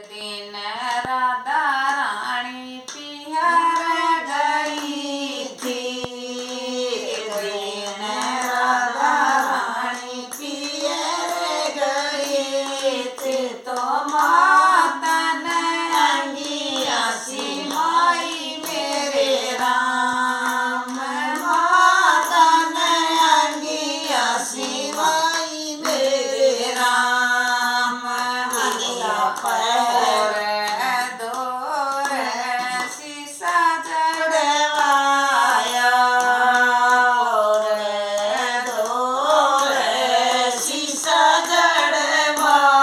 दिन राधा रानी पिहर गई थी। एक दिन राधा रानी पिहर गई थी तो माता ने अंगिया सिमाई मेरे राम। माता ने अंगिया सिमाई मेरे राम। अंगिया पर दौर शीशा जड़वाया। दौर शीशा जड़वाया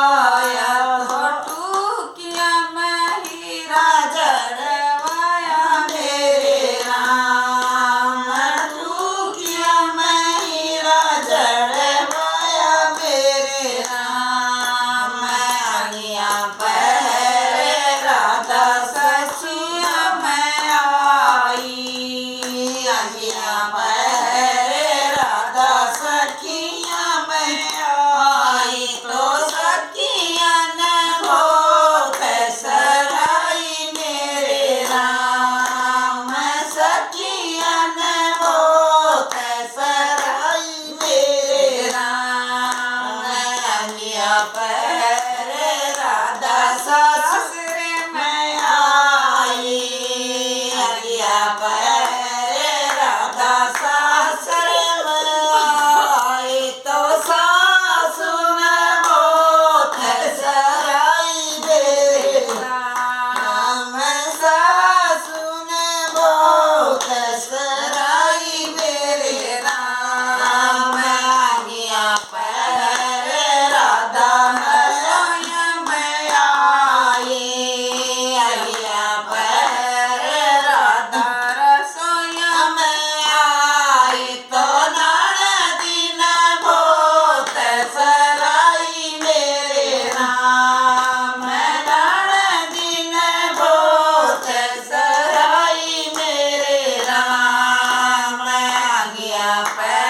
तो टूकिया में हीरा जड़वाया मेरे राम। टूकिया में हीरा जड़वाया मेरे राम। अंगिया पर राधा सखिया में आई। अंगिया पर राधा सखिया में आई तो सखिया ने बहुत सराई मेरे राम। सखिया ने बहुत सराई मेरे राम। अंगिया पर राधा ससुरे में आई। अंगिया पर राधा ससुरे में आई तो सासु ने बहुत सराई मेरे राम। सासु ने बहुत सराई मेरे राम। अंगिया पर राधा रसोई में आई। अंगिया पर राधा रसोई में आई तो ननदी ने बहुत सराई मेरे राम। ननदी ने बहुत सराई मेरे राम। अंगिया पर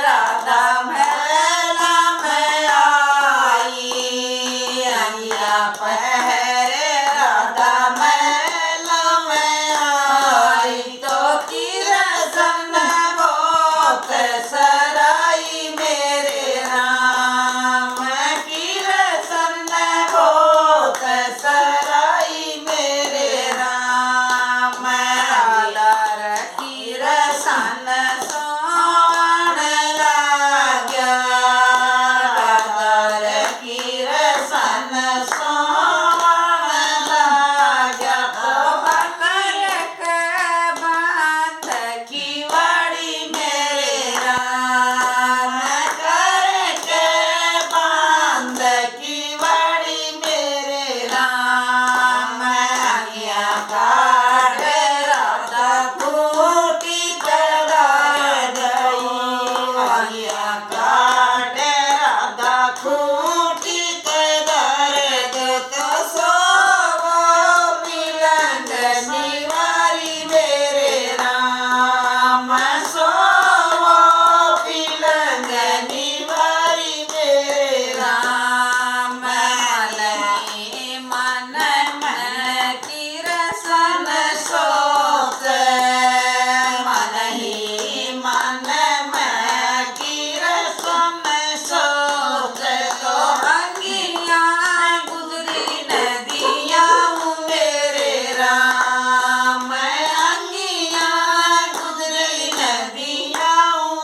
राधा महला में आई। अंगिया पर राधा महला में आई तो किरसन बहुत सराई मेरे राम। किरसन बहुत सराई मेरे राम। राधा किरसन सोवन लाग्या। राधा किरसन सोवन लाग्या तो बकर के बांध की वाड़ी मेरे राम। करके बांध की वाड़ी मेरे राम। अंगिया काट राधा खूंटी चढ़ा गई। अंगिया काट राधा खूंटी चढ़ा गई तो सोवो मिलन निवारी मेरे राम। सोवो मिलन निवारी मेरे राम। मलनी मन में किरसन सोच। मन ही मन में किरसन सोच तो अंगिया गुजरी नदिया मेरे राम। अंगिया गुजरी नदिया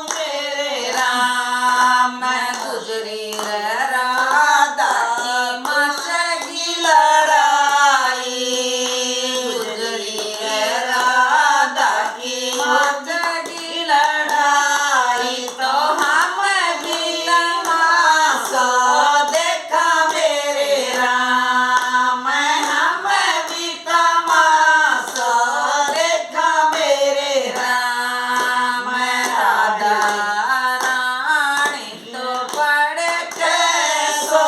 मेरे राम। गुजरी राधा की मसगी लड़ाई। गुजरी राधा की मसगी लड़ाई तो हम भी तमाशा देखा मेरे राम। हम भी तमाशा देखा मेरे राम। राधा रानी तो पड़ के सो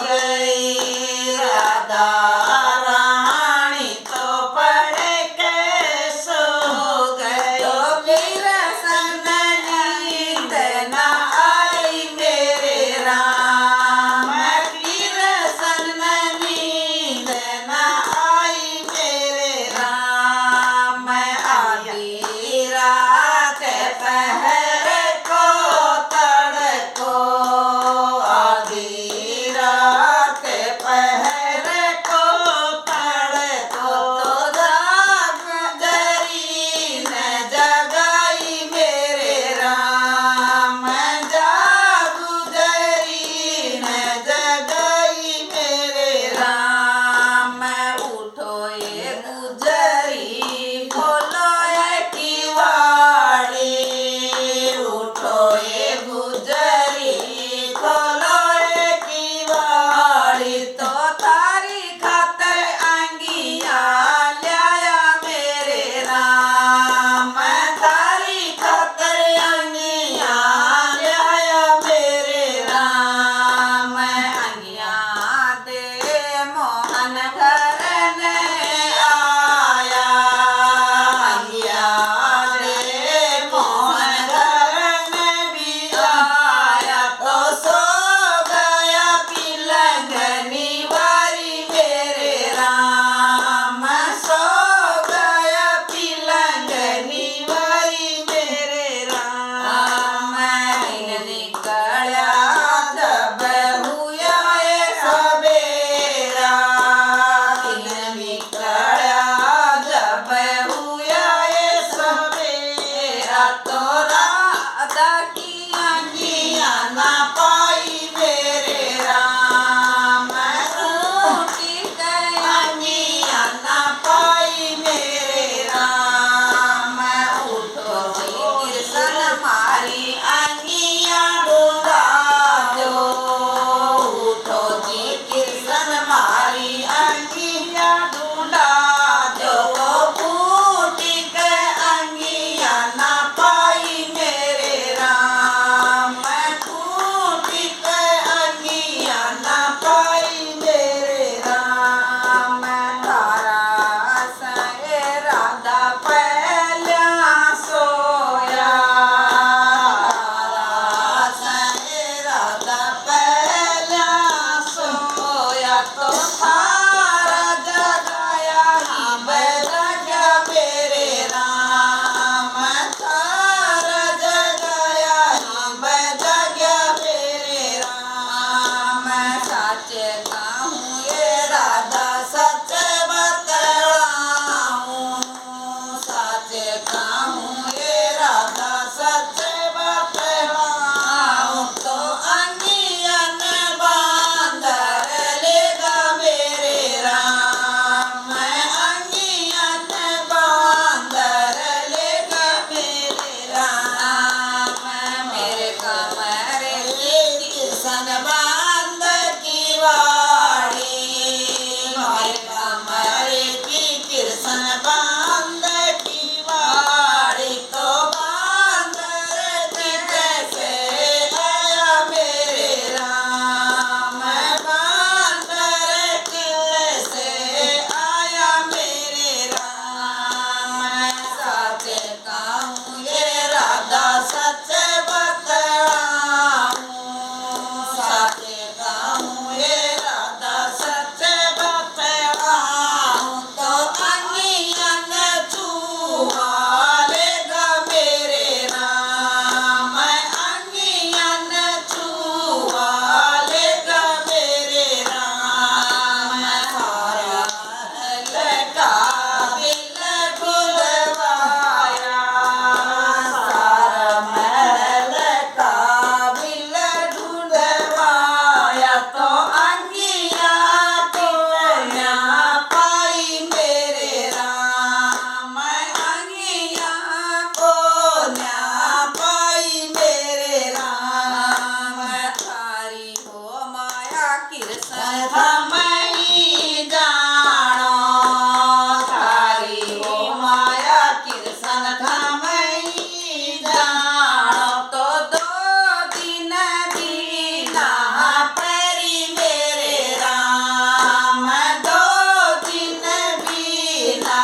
गई। राधा रानी तो पड़ के सो गई तो किरसन नींद न आई मेरे राम। किरसन नींद मन घरन आया अंगिया रे मोहन घरन भी आया तो सो गया पिलंगनी वारी मेरे राम सो गया पिलंगनी वारी मेरे राम निकला जब हुआ ये सवेरा निकला जब हुआ ये सवेरा तो राधा की अंगिया ना पाई मेरे राम रूठी अंगिया ना पाई मेरे राम उठो जी कृष्ण मारी अंगिया ढूंढा दो उठो जी कृष्ण मारी अंगिया ढूंढा दो फूटी के अंगिया ना पाई मेरे राम फूटी के अंगिया ना पाई मेरे राम तारा से राधा पहला सोया तारा से राधा पहला सोया तो थारा जगाया जगा मेरे राम थारा जगाया जगा मेरे राम सच कहूँ ये राधा सच बतलाऊं सच कहूँ ये राधा सच बतलाऊं तो अंगियन बांधर लेगा मेरे राम अंगियन बांधर लेगा मेरे राम मेरे कमरे कृष्ण बांध की वाड़ी मेरे कमरे की कृष्ण बांध की वाड़ी तो बांधर की कैसे आया मेरे राम बांधर की कैसे आया मेरे राम सच कहूँ ये राधा सच बतलाऊं सच कहूँ ये राधा सच बतलाऊं तो अंगियन छुआ लेगा मेरे राम अंगियन छुआ लेगा मेरे राम सारा लगा बिल ढूंढवाया सारा महल का बिल ढूंढवाया तो अंगिया को ना पाई मेरे राम अंगिया को ना पाई मेरे राम थारी हो माया कृष्ण थमई जानो थारी हो माया कृष्ण थमई जानो तो दो दिन बीना परी मेरे राम दो दिन बीना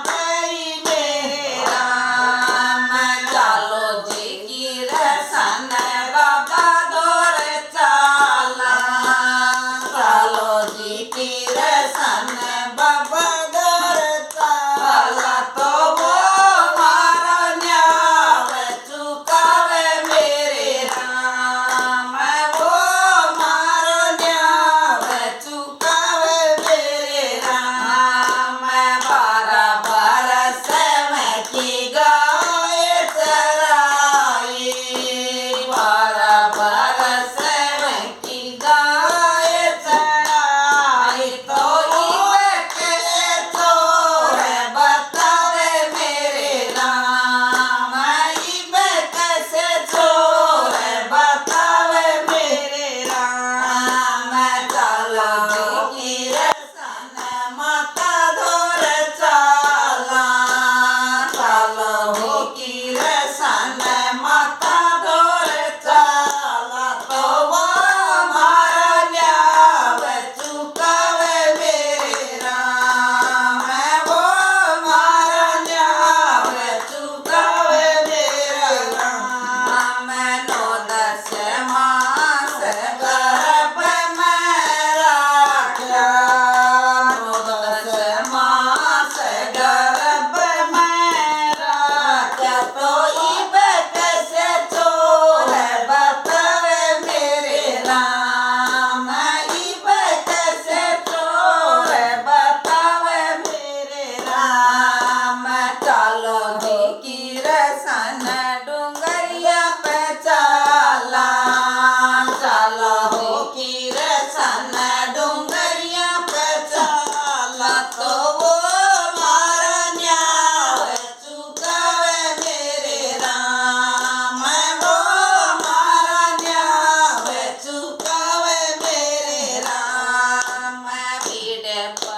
परी मेरे राम चलो जी कृष्ण बाबा दौर चाला चलो जी कृष्ण बाबा दौर चाला तो वो मारा न्याव चुकावे मेरे राम वो मारो न्याव चुकावे मेरे राम 12 बरस में की गाय चराई 12 बरस में की गाय चराई तो पाई